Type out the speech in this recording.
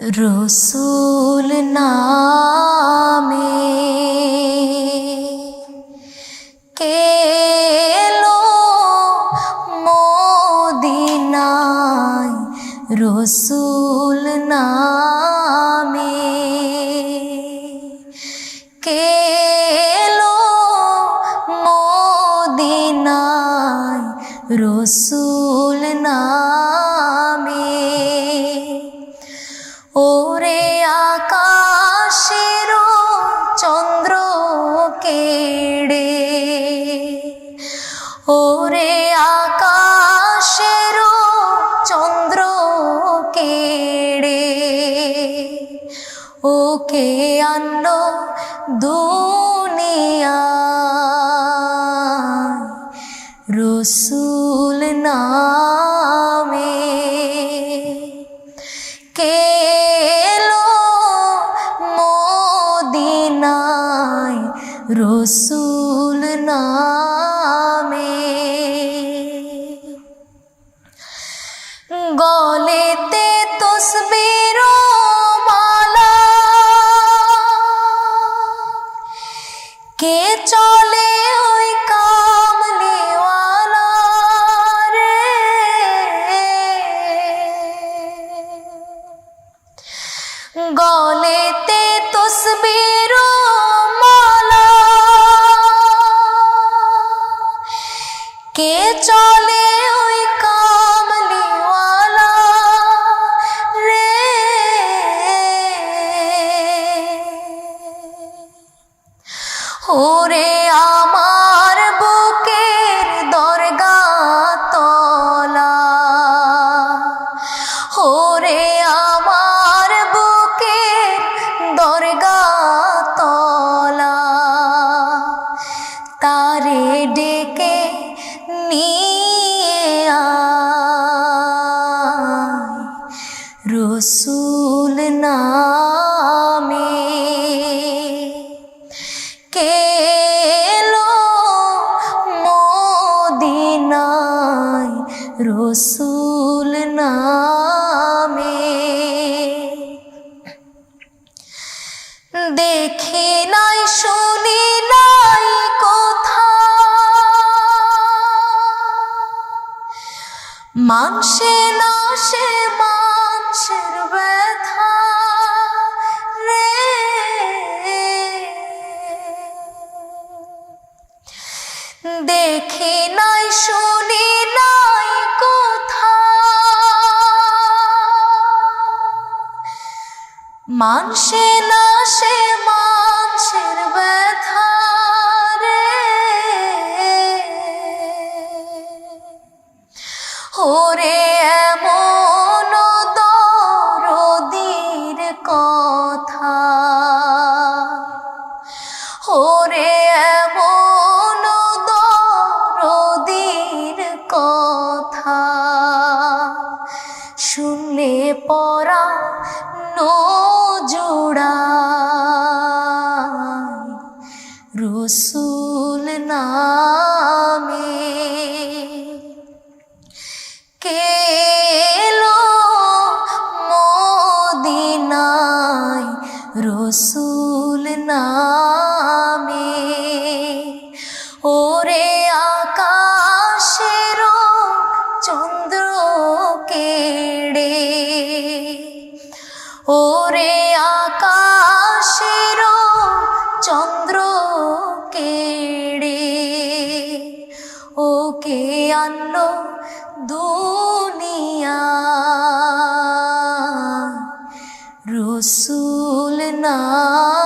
রসুল নামে কে এলো মদিনায়, রসুল নামে কে এলো মদিনায়, রসুল নামে। ওরে আকাশের চন্দ্র কেড়ে, ওরে আকাশের চন্দ্র কেড়ে, ওকে আনলো দুনিয়ায়, রসুল নামে কে এলো মদিনায়, রসুল নামে। গলেতে তসবির মালা, কে চলে ওই কামলিওয়ালা রে, গলেতে তসবির মালা, কে চলে ওই কামলিওয়ালা রে। ওরে আমার বুকের দরগা তলা, ওরে আমার বুকের দরগা তলা, তারে ডেকে নিয়ে আয়, রসুল নামে কে এলো মদিনায়, রসুল নামে। দেখি নাই শুনি নাই কোথা, মানসে না সে মানুষের ব্যথা রে। দেখি নাই শুনি নাই কোথা, মানসে না সে মানুষের ব্যথা রে। ওরে এমন দরদীর কথা, ওরে এমন দরদীর কথা, শুনলে পরাণ জুড়ায়, রসুল নামে কে এলো মদিনায়, রসুল নামে। ওরে আকাশের চন্দ্র কেড়ে, ওরে আকাশের চন্দ্র কেড়ে, ওকে আনলো দুনিয়ায়, রসুল নামে।